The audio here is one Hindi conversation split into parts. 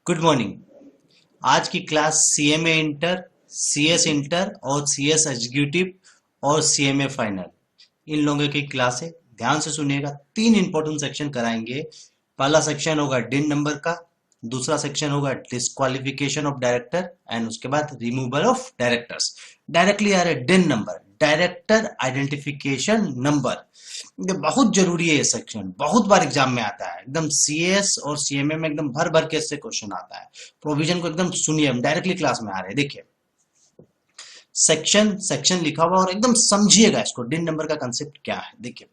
Good morning. आज की class CMA inter, CS inter और सीएस एग्जीक्यूटिव और सीएमए फाइनल इन लोगों की क्लास है। ध्यान से सुनिएगा। 3 इंपॉर्टेंट सेक्शन कराएंगे। पहला सेक्शन होगा डिन नंबर का, दूसरा सेक्शन होगा डिस्क्वालिफिकेशन ऑफ डायरेक्टर एंड उसके बाद रिमूवल ऑफ डायरेक्टर्स। डायरेक्टली आ रहे डिन नंबर, डायरेक्टर आइडेंटिफिकेशन नंबर। ये बहुत जरूरी है। ये सेक्शन बहुत बार एग्जाम में आता है। एकदम सीएस और सीएमए में एकदम भर भर के इससे क्वेश्चन आता है। प्रोविजन को एकदम सुनिए, हम डायरेक्टली क्लास में आ रहे हैं। देखिए सेक्शन सेक्शन लिखा हुआ और एकदम समझिएगा इसको। डिन नंबर का कंसेप्ट क्या है देखिए।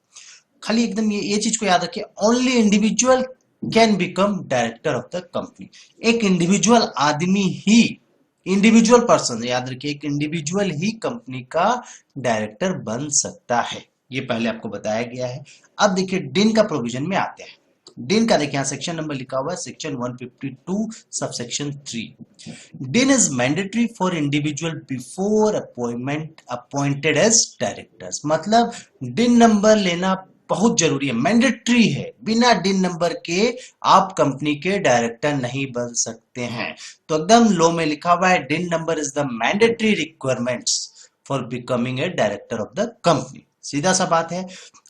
खाली एकदम ये चीज को याद रखिए। Only individual can become director of the company. एक इंडिविजुअल आदमी ही, इंडिविजुअल पर्सन, याद रखिए, एक इंडिविजुअल ही कंपनी का डायरेक्टर बन सकता है। ये पहले आपको बताया गया है। अब देखिए डिन का प्रोविजन में आते हैं। डिन का देखिए, यहां सेक्शन नंबर लिखा हुआ है section 152 subsection 3। DIN is mandatory for individual before appointment appointed as directors. मतलब डिन नंबर लेना बहुत जरूरी है, मैंडेटरी है। बिना डिन नंबर के आप कंपनी के डायरेक्टर नहीं बन सकते हैं। तो एकदम लो में लिखा हुआ है डिन number is the mandatory requirements for becoming a director of the company. सीधा सा बात है।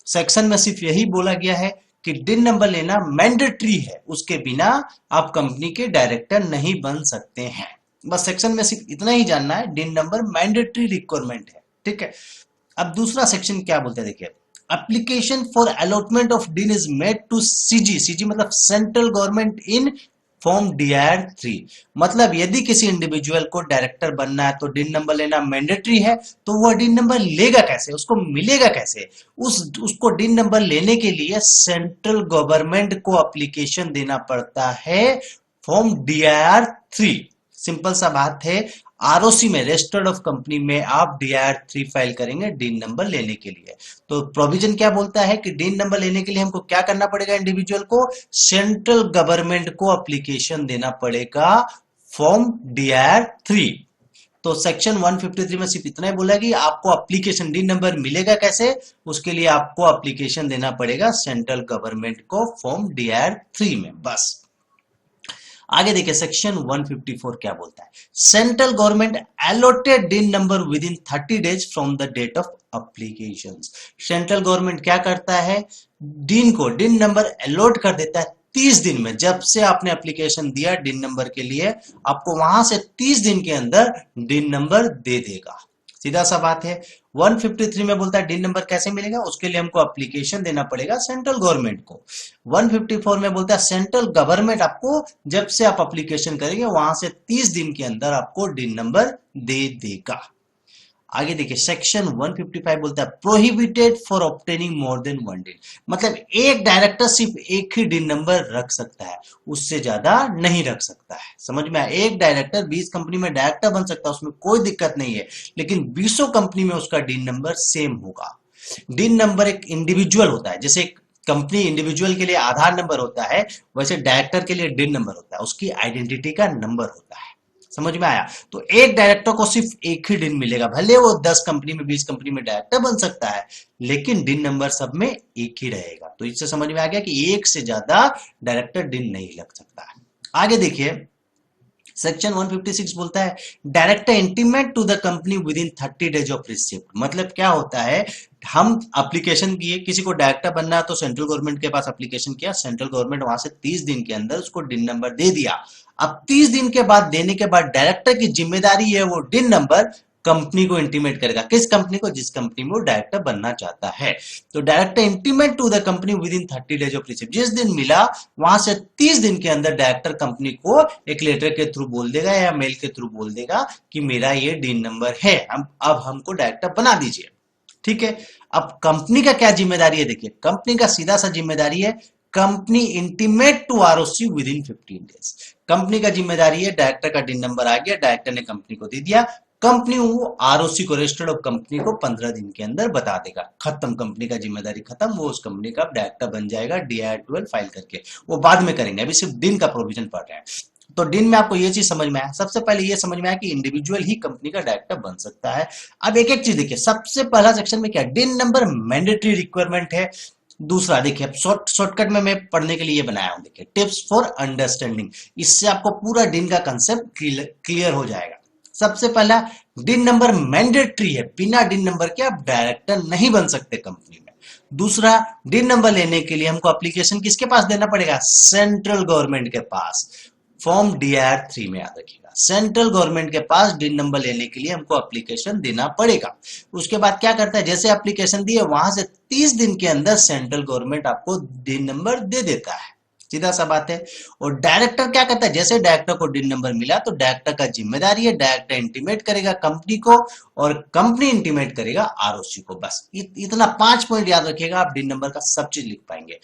सेक्शन में सिर्फ यही बोला गया है कि डिन नंबर लेना मैंडेटरी है, उसके बिना आप कंपनी के डायरेक्टर नहीं बन सकते हैं। बस सेक्शन में सिर्फ इतना ही जानना है, डिन नंबर मैंडेटरी रिक्वायरमेंट है। ठीक है। अब दूसरा सेक्शन क्या बोलते हैं देखिए। Application for allotment of DIN is made to CG. CG मतलब central government in form DIR 3। मतलब यदि किसी इंडिविजुअल को डायरेक्टर बनना है तो डिन नंबर लेना मैंडेटरी है। तो वह डिन नंबर लेगा कैसे, उसको मिलेगा कैसे? उसको डिन नंबर लेने के लिए सेंट्रल गवर्नमेंट को एप्लीकेशन देना पड़ता है फॉर्म DIR 3। सिंपल सा बात है। ROC में, रजिस्टर्ड ऑफ कंपनी में आप DIR 3 फाइल करेंगे डिन नंबर लेने के लिए। तो प्रोविजन क्या बोलता है कि डिन नंबर लेने के लिए हमको क्या करना पड़ेगा? इंडिविजुअल को सेंट्रल गवर्नमेंट को एप्लीकेशन देना पड़ेगा फॉर्म DIR 3। तो सेक्शन 153 में सिर्फ इतना ही बोला कि आपको एप्लीकेशन डिन नंबर मिलेगा कैसे, उसके लिए आपको एप्लीकेशन देना पड़ेगा सेंट्रल गवर्नमेंट को फॉर्म DIR 3 में। बस आगे देखिए सेक्शन 154 क्या बोलता है। Central government allotted DIN number within 30 days from the date of application. Central government क्या करता है, डिन नंबर अलॉट कर देता है 30 दिन में। जब से आपने एप्लीकेशन दिया डिन नंबर के लिए, आपको वहां से 30 दिन के अंदर डिन नंबर दे देगा। सीधा सा बात है। 153 में बोलता है डिन नंबर कैसे मिलेगा, उसके लिए हमको एप्लीकेशन देना पड़ेगा सेंट्रल गवर्नमेंट को। 154 में बोलता है सेंट्रल गवर्नमेंट आपको जब से आप एप्लीकेशन करेंगे वहां से 30 दिन के अंदर आपको डिन नंबर दे देगा। आगे देखिए सेक्शन 155 बोलता है prohibited for obtaining more than 1 डिन। मतलब एक डायरेक्टर सिर्फ एक ही डिन नंबर रख सकता है, उससे ज्यादा नहीं रख सकता है। समझ में आया? एक डायरेक्टर 20 कंपनी में डायरेक्टर बन सकता है, उसमें कोई दिक्कत नहीं है, लेकिन 20 कंपनी में उसका डिन नंबर सेम होगा। डिन नंबर एक इंडिविजुअल होता है। जैसे कंपनी इंडिविजुअल के लिए आधार नंबर होता है, वैसे डायरेक्टर के लिए डिन नंबर होता है, उसकी आइडेंटिटी का नंबर होता है। समझ में आया? तो एक डायरेक्टर को सिर्फ एक ही डिन मिलेगा। भले वो 10 कंपनी में 20 कंपनी में डायरेक्टर बन सकता है, लेकिन डिन नंबर सब में एक ही रहेगा। तो इससे समझ में आ गया कि एक से ज्यादा डायरेक्टर डिन नहीं लग सकता है। आगे देखिए सेक्शन 156 बोलता है director intimate to the company within 30 days of receipt. मतलब क्या होता है, हम एप्लीकेशन किए, किसी को डायरेक्टर बनना है तो सेंट्रल गवर्नमेंट के पास एप्लीकेशन किया, सेंट्रल गवर्नमेंट वहां से 30 दिन के अंदर उसको डिन नंबर दे दिया। अब 30 दिन के बाद देने के बाद डायरेक्टर की जिम्मेदारी है वो डिन नंबर कंपनी को इंटीमेट करेगा। किस कंपनी को? जिस कंपनी में वो डायरेक्टर बनना चाहता है। तो director intimate to the company within 30 days of receipt. जिस दिन मिला वहां से 30 दिन के अंदर डायरेक्टर कंपनी को एक लेटर के थ्रू बोल देगा या मेल के थ्रू बोल देगा कि मेरा ये डिन नंबर है, अब हमको डायरेक्टर बना दीजिए। ठीक है। अब कंपनी का क्या जिम्मेदारी है देखिए। कंपनी का सीधा सा जिम्मेदारी है company intimate to ROC within 15 days. Company का जिम्मेदारी है डायरेक्टर का डिन नंबर आ गया, डायरेक्टर ने कंपनी को दे दिया, कंपनी वो ROC को, रजिस्टर्ड ऑफ कंपनी को 15 दिन के अंदर बता देगा। खत्म, कंपनी का जिम्मेदारी खत्म, वो उस कंपनी का डायरेक्टर बन जाएगा DIR 12 फाइल करके। वो बाद में करेंगे, अभी सिर्फ डिन का प्रोविजन पढ़ रहे हैं। तो डिन में आपको ये चीज समझ में आया। सबसे पहले ये समझ में आया कि इंडिविजुअल ही कंपनी का डायरेक्टर बन सकता है। अब एक एक चीज देखिए। सबसे पहला सेक्शन में क्या, डिन नंबर मैंडेटरी रिक्वायरमेंट है। दूसरा देखिए, अब शॉर्टकट में मैं पढ़ने के लिए ये बनाया हूं, देखिए टिप्स फॉर अंडरस्टैंडिंग, इससे आपको पूरा डिन का कंसेप्ट क्लियर हो जाएगा। सबसे पहला, डिन नंबर मैंडेटरी है, बिना डिन नंबर के आप डायरेक्टर नहीं बन सकते कंपनी में। दूसरा, डिन नंबर लेने के लिए हमको एप्लीकेशन किसके पास देना पड़ेगा? सेंट्रल गवर्नमेंट के पास, फॉर्म DIR 3 में याद रखिएगा। सेंट्रल गवर्नमेंट के पास डिन नंबर लेने के लिए हमको एप्लीकेशन देना पड़ेगा। उसके बाद क्या करता है, जैसे एप्लीकेशन दिए वहां से 30 दिन के अंदर सेंट्रल गवर्नमेंट आपको डिन नंबर दे देता है, सीधा सा बात है। और डायरेक्टर क्या करता है, जैसे डायरेक्टर को डिन नंबर मिला तो डायरेक्टर का जिम्मेदारी है, डायरेक्टर इंटीमेट करेगा कंपनी को और कंपनी इंटीमेट करेगा ROC को। बस इतना 5 पॉइंट याद रखिएगा, आप डिन नंबर का सब चीज लिख पाएंगे।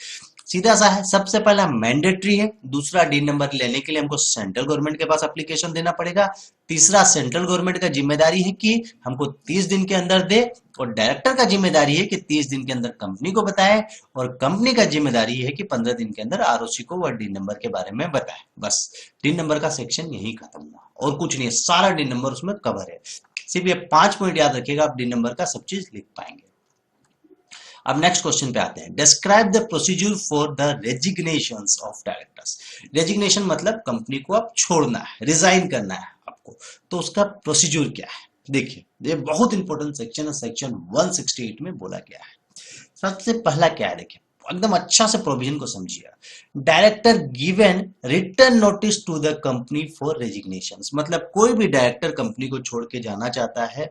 सीधा सा है, सबसे पहला मैंडेटरी है, दूसरा डिन नंबर लेने के लिए हमको सेंट्रल गवर्नमेंट के पास एप्लीकेशन देना पड़ेगा, तीसरा सेंट्रल गवर्नमेंट का जिम्मेदारी है कि हमको 30 दिन के अंदर दे, और डायरेक्टर का जिम्मेदारी है कि 30 दिन के अंदर कंपनी को बताए, और कंपनी का जिम्मेदारी है कि 15 दिन के अंदर ROC को वह डिन नंबर के बारे में बताए। बस डिन नंबर का सेक्शन यही खत्म हुआ, और कुछ नहीं है, सारा डिन नंबर उसमें कवर है। सिर्फ ये 5 पॉइंट याद रखिएगा, आप डिन नंबर का सब चीज लिख पाएंगे। अब नेक्स्ट क्वेश्चन पे आते हैं, describe the procedure for the resignations of directors. Resignation मतलब कंपनी को आप छोड़ना है, रिजाइन करना है आपको, तो उसका प्रोसीजर क्या है? देखिए ये बहुत इंपॉर्टेंट सेक्शन है, सेक्शन 168 में बोला गया है। सबसे पहला क्या है, देखिए एकदम अच्छा से प्रोविजन को समझिए। Director given return notice to the company for resignations, मतलब कोई भी डायरेक्टर कंपनी को छोड़ के जाना चाहता है,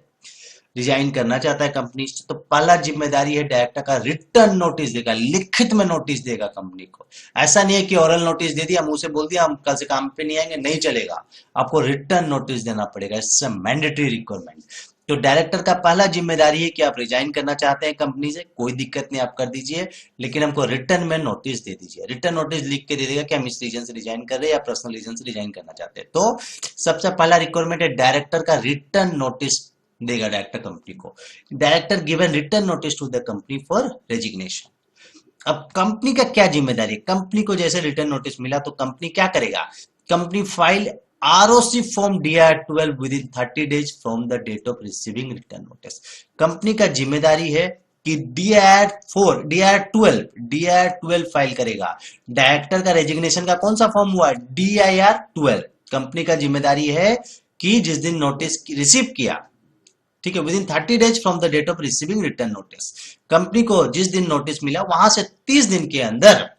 रिजाइन करना चाहता है कंपनी से, तो पहला जिम्मेदारी है डायरेक्टर का रिटर्न नोटिस देगा, लिखित में नोटिस देगा कंपनी को। ऐसा नहीं है कि ओरल नोटिस दे दिया, मुंह से बोल दिया हम कल से काम पे नहीं आएंगे, नहीं चलेगा, आपको रिटर्न नोटिस देना पड़ेगा, इट्स अ मैंडेटरी रिक्वायरमेंट। तो डायरेक्टर का पहला जिम्मेदारी है कि आप रिजाइन करना चाहते हैं कंपनी से, कोई दिक्कत नहीं, आप कर दीजिए, लेकिन हमको रिटर्न में नोटिस दे दीजिए। रिटर्न नोटिस लिख के दे देगा कि हम इस रीजन से रिजाइन कर रहे हैं या पर्सनल रीजन से रिजाइन करना चाहते हैं। तो सबसे पहला रिक्वायरमेंट है डायरेक्टर का रिटर्न नोटिस देगा डायरेक्टर कंपनी को। Director given return notice to the company for resignation. अब कंपनी का क्या जिम्मेदारी है, कंपनी को जैसे रिटर्न नोटिस मिला तो कंपनी क्या करेगा, company file ROC form DIR 12 within 30 days from the date of receiving return notice. Company का जिम्मेदारी है कि DIR 12 फाइल करेगा। डायरेक्टर का रेजिग्नेशन का कौन सा फॉर्म हुआ है, DIR 12। कंपनी का जिम्मेदारी है कि जिस दिन नोटिस रिसीव किया, ठीक है, within 30 days from the date of receiving return notice, company को जिस दिन नोटिस मिला वहां से 30 दिन के अंदर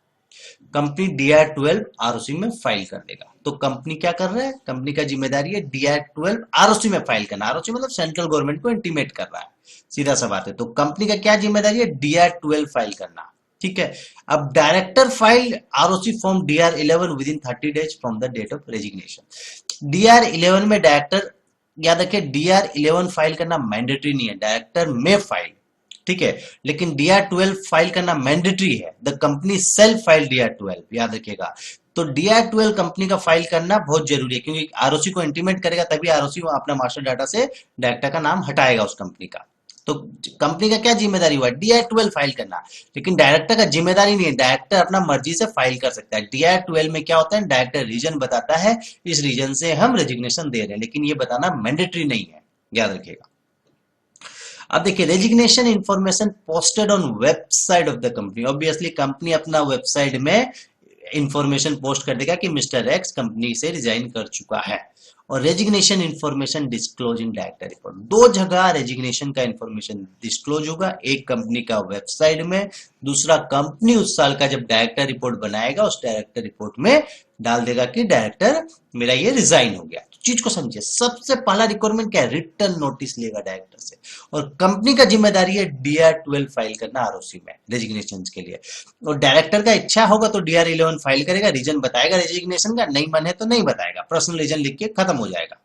कंपनी DIR 12 ROC में फाइल कर देगा। तो कंपनी क्या कर रहा है, कंपनी का जिम्मेदारी है DIR 12 ROC में फाइल करना। ROC मतलब सेंट्रल गवर्नमेंट को इंटीमेट कर रहा है, सीधा सा बात है। तो कंपनी का क्या जिम्मेदारी है, DIR 12 फाइल करना, ठीक है। अब director file ROC form DIR 11 within 30 days from the date of resignation. DIR 11 में डायरेक्टर, याद रखिए DIR 11 फाइल करना मैंडेटरी नहीं है, डायरेक्टर में फाइल, ठीक है, लेकिन DIR 12 फाइल करना मैंडेटरी है। The company self file DIR 12, याद रखिएगा। तो DIR 12 कंपनी का फाइल करना बहुत जरूरी है, क्योंकि ROC को इंटीमेट करेगा, तभी ROC अपना मास्टर डाटा से डायरेक्टर का नाम हटाएगा उस कंपनी का। तो कंपनी का क्या जिम्मेदारी हुआ, DIR 12 फाइल करना, लेकिन डायरेक्टर का जिम्मेदारी नहीं है, डायरेक्टर अपना मर्जी से फाइल कर सकता है। DIR 12 में क्या होता है, डायरेक्टर रीजन बताता है, इस रीजन से हम रेजिग्नेशन दे रहे हैं, लेकिन ये बताना मैंडेटरी नहीं है, याद रखिएगा। अब देखिए, resignation information posted on website of the company. Obviously company अपना वेबसाइट में इंफॉर्मेशन पोस्ट कर देगा कि मिस्टर एक्स कंपनी से रिजाइन कर चुका है। और resignation information disclose in director report, 2 जगह रेजिग्नेशन का इंफॉर्मेशन डिस्क्लोज होगा, एक कंपनी का वेबसाइट में, दूसरा कंपनी उस साल का जब डायरेक्टर रिपोर्ट बनाएगा उस डायरेक्टर रिपोर्ट में डाल देगा कि डायरेक्टर मेरा ये रिजाइन हो गया। चीज को समझिए, सबसे पहला रिक्वायरमेंट क्या है, रिटर्न नोटिस लेगा डायरेक्टर से, और कंपनी का जिम्मेदारी है DIR 12 फाइल करना ROC में रेजिग्नेशन के लिए। और डायरेक्टर का इच्छा होगा तो DIR 11 फाइल करेगा, रीजन बताएगा रेजिग्नेशन का, नहीं मन है तो नहीं बताएगा, पर्सनल रीजन लिख के खत्म हो जाएगा।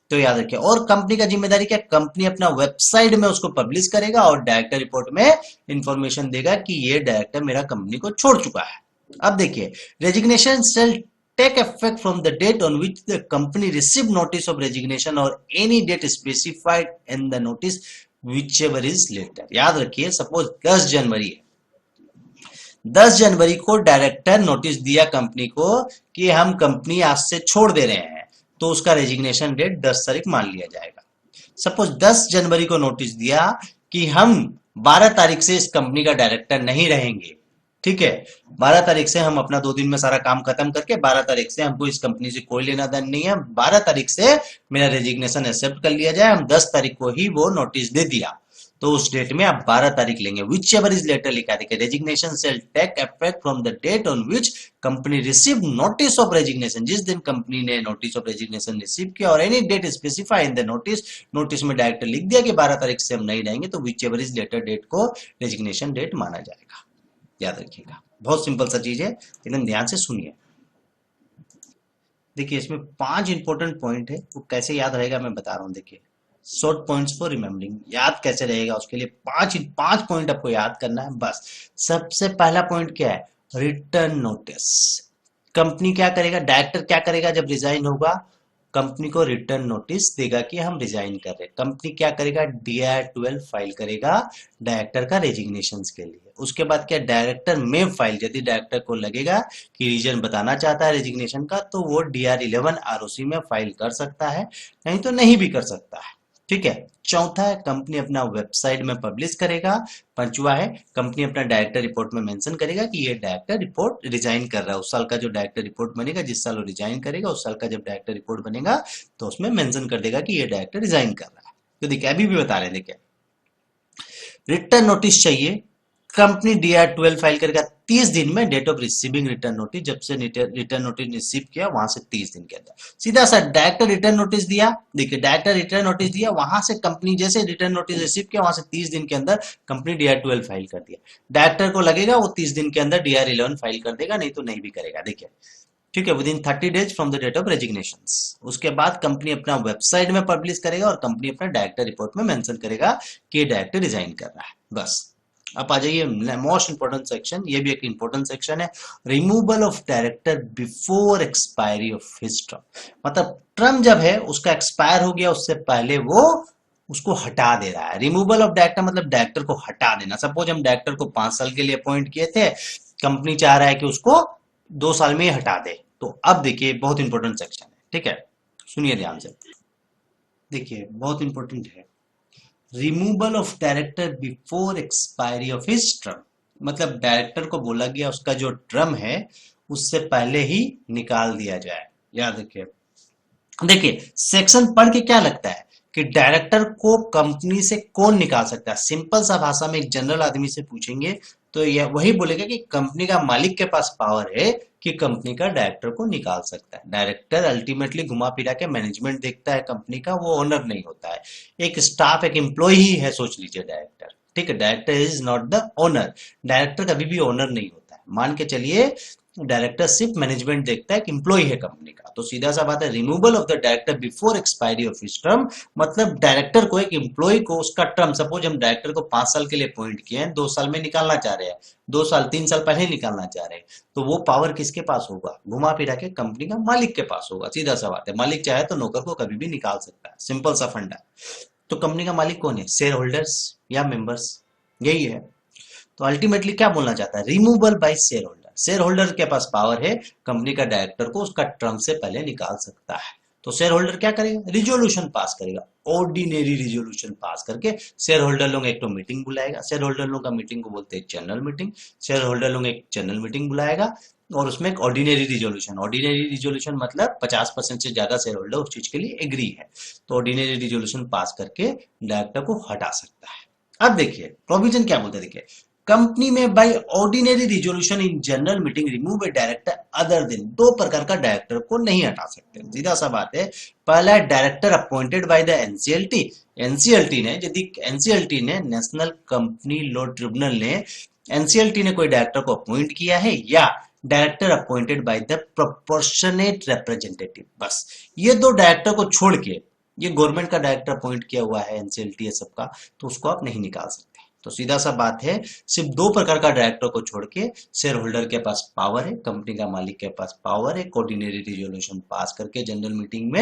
तो याद रखिए। और कंपनी का जिम्मेदारी क्या, कंपनी अपना वेबसाइट में उसको पब्लिश करेगा और डायरेक्टर रिपोर्ट में इंफॉर्मेशन देगा कि ये डायरेक्टर मेरा कंपनी को छोड़ चुका है। अब देखिए, resignation shall take effect from the date on which the company received notice of resignation or any date specified in the notice whichever is later। याद रखिए, सपोज 10 जनवरी है, 10 जनवरी को डायरेक्टर नोटिस दिया कंपनी को कि हम कंपनी आज से छोड़ दे रहे हैं, तो उसका रेजिग्नेशन डेट 10 तारीख मान लिया जाएगा। सपोज 10 जनवरी को नोटिस दिया कि हम 12 तारीख से इस कंपनी का डायरेक्टर नहीं रहेंगे, ठीक है, 12 तारीख से हम अपना 2 दिन में सारा काम खत्म करके 12 तारीख से हमको इस कंपनी से कोई लेना देना नहीं है, 12 तारीख से मेरा रेजिग्नेशन एक्सेप्ट कर लिया जाए, हम 10 तारीख को ही वो नोटिस दे दिया, तो उस डेट में आप 12 तारीख लेंगे। विच एवर इज लेटर लिखा, देखिए resignation shall take effect from the date on which company receive notice of resignation, जिस दिन कंपनी ने नोटिस ऑफ रेजिग्नेशन रिसीव किया, और any date specify in the notice, notice में डायरेक्टर लिख दिया कि 12 तारीख से हम नहीं रहेंगे, तो whichever is later date को रेजिग्नेशन डेट माना जाएगा। याद रखिएगा, बहुत सिंपल सा चीज है, एकदम ध्यान से सुनिए। देखिए इसमें 5 इंपॉर्टेंट पॉइंट है, वो कैसे याद रहेगा मैं बता रहा हूं। देखिए शॉर्ट पॉइंट्स फॉर रिमेम्बरिंग, याद कैसे रहेगा उसके लिए 5 पॉइंट आपको याद करना है बस। सबसे पहला पॉइंट क्या है, रिटर्न नोटिस। कंपनी क्या करेगा, डायरेक्टर क्या करेगा जब रिजाइन होगा, कंपनी को रिटर्न नोटिस देगा कि हम रिजाइन कर रहे हैं। कंपनी क्या करेगा, DI-12 फाइल करेगा डायरेक्टर का रेजिग्नेशन के लिए। उसके बाद क्या, डायरेक्टर में फाइल, यदि डायरेक्टर को लगेगा कि रीजन बताना चाहता है रेजिग्नेशन का, तो वो DR-11 ROC में फाइल कर सकता है, नहीं तो नहीं भी कर सकता है। ठीक है, चौथा है कंपनी अपना वेबसाइट में पब्लिश करेगा। पांचवा है कंपनी अपना डायरेक्टर रिपोर्ट में मेंशन करेगा कि ये डायरेक्टर रिपोर्ट रिजाइन कर रहा है। उस साल का जो डायरेक्टर रिपोर्ट बनेगा, जिस साल वो रिजाइन करेगा, उस साल का जब डायरेक्टर रिपोर्ट बनेगा तो उसमें मेंशन कर देगा कि ये डायरेक्टर रिजाइन कर रहा है। तो देखिए अभी भी बता रहे हैं, देखिए रिटर्न नोटिस चाहिए, कंपनी DR-12 फाइल करेगा 30 दिन में date of receiving return notice, जब से रिटर्न नोटिस रिसीव किया वहां से 30 दिन के अंदर सीधा सा डायरेक्टर रिटर्न नोटिस दिया। देखिए डायरेक्टर रिटर्न नोटिस दिया, वहां से कंपनी जैसे रिटर्न नोटिस रिसीव किया वहां से 30 दिन के अंदर कंपनी DR-12 फाइल कर दिया। डायरेक्टर को लगेगा वो 30 दिन के अंदर DR-11 फाइल कर देगा, नहीं तो नहीं भी करेगा। देखिए ठीक है, within 30 days from the date of resignation. उसके बाद कंपनी अपना वेबसाइट में पब्लिश करेगा और कंपनी अपना डायरेक्टर रिपोर्ट में मेंशन करेगा कि डायरेक्टर रिजाइन कर रहा है। बस अब आ जाइए मोस्ट इंपोर्टेंट सेक्शन, ये भी एक इंपोर्टेंट सेक्शन है, removal of director before expiry of his term. मतलब टर्म जब है उसका एक्सपायर हो गया, उससे पहले वो उसको हटा दे रहा है। रिमूवल ऑफ डायरेक्टर मतलब डायरेक्टर को हटा देना। सपोज हम डायरेक्टर को 5 साल के लिए अपॉइंट किए थे, कंपनी चाह रहा है कि उसको 2 साल में ही हटा दे, तो अब देखिए बहुत इंपॉर्टेंट सेक्शन है। ठीक है, सुनिए ध्यान से, देखिए बहुत इंपॉर्टेंट है, removal of director before expiry of his term. मतलब डायरेक्टर को बोला गया उसका जो टर्म है उससे पहले ही निकाल दिया जाए। याद रखिए, देखिए सेक्शन पढ़ के क्या लगता है कि डायरेक्टर को कंपनी से कौन निकाल सकता है। सिंपल सा भाषा में एक जनरल आदमी से पूछेंगे तो यह वही बोलेगा कि कंपनी का मालिक के पास पावर है कि कंपनी का डायरेक्टर को निकाल सकता है। डायरेक्टर अल्टीमेटली घुमा फिरा के मैनेजमेंट देखता है कंपनी का, वो ओनर नहीं होता है। एक स्टाफ, एक एम्प्लॉय ही है, सोच लीजिए डायरेक्टर। ठीक है, director is not the owner, director कभी भी ओनर नहीं होता है। मान के चलिए डायरेक्टर सिर्फ मैनेजमेंट देखता है, एक एम्प्लॉय है कंपनी का। तो सीधा सा बात है, removal of the director before expiry of his term, मतलब डायरेक्टर को, एक एम्प्लॉय को उसका टर्म, सपोज हम डायरेक्टर को 5 साल के लिए अपॉइंट किए हैं, 2 साल में निकालना चाह रहे हैं, 2 साल 3 साल पहले निकालना चाह रहे हैं, तो वो पावर किसके पास होगा, घुमा फिरा के कंपनी का मालिक के पास होगा। सीधा सा बात है, मालिक चाहे तो नौकर को कभी भी निकाल सकता है, सिंपल सा फंडा। तो कंपनी का मालिक कौन है, शेयर होल्डर्स या मेंबर्स, यही है। तो अल्टीमेटली क्या बोलना चाहता है, removal by shareholder. Shareholder के पास पावर है कंपनी का डायरेक्टर को उसका टर्म से पहले निकाल सकता है। तो शेयर होल्डर क्या करेगा, रिजोल्यूशन पास करेगा, ऑर्डिनरी रिजोल्यूशन पास करके शेयर होल्डर लोग एक तो मीटिंग बुलाएगा, शेयर होल्डर लोग का मीटिंग को बोलते हैं जनरल मीटिंग। शेयर होल्डर लोग एक जनरल मीटिंग बुलाएगा और उसमें एक ऑर्डिनरी रिजोल्यूशन, ऑर्डिनरी रिजोल्यूशन मतलब 50% से ज्यादा शेयर होल्डर उस चीज के लिए एग्री है, तो ऑर्डिनरी रिजोल्यूशन पास करके डायरेक्टर को हटा सकता है। अब देखिए प्रोविजन क्या बोलते हैं, देखिए कंपनी में by ordinary resolution in general meeting remove A director other than, 2 प्रकार का डायरेक्टर को नहीं हटा सकते। सीधा सा बात है, पहला director appointed by the NCLT. NCLT ने, यदि एनसीएलटी ने, नेशनल कंपनी लॉ ट्रिब्यूनल ने, एनसीएलटी ने कोई डायरेक्टर को अपॉइंट किया है, या director appointed by the proportionate representative. बस ये 2 डायरेक्टर को छोड़ के, ये गवर्नमेंट का डायरेक्टर अपॉइंट किया हुआ है एनसीएलटी सबका, तो उसको आप नहीं निकाल सकते। तो सीधा सा बात है, सिर्फ 2 प्रकार का डायरेक्टर को छोड़ के शेयर होल्डर के पास पावर है, कंपनी का मालिक के पास पावर है, ऑर्डिनरी रिजोल्यूशन पास करके जनरल मीटिंग में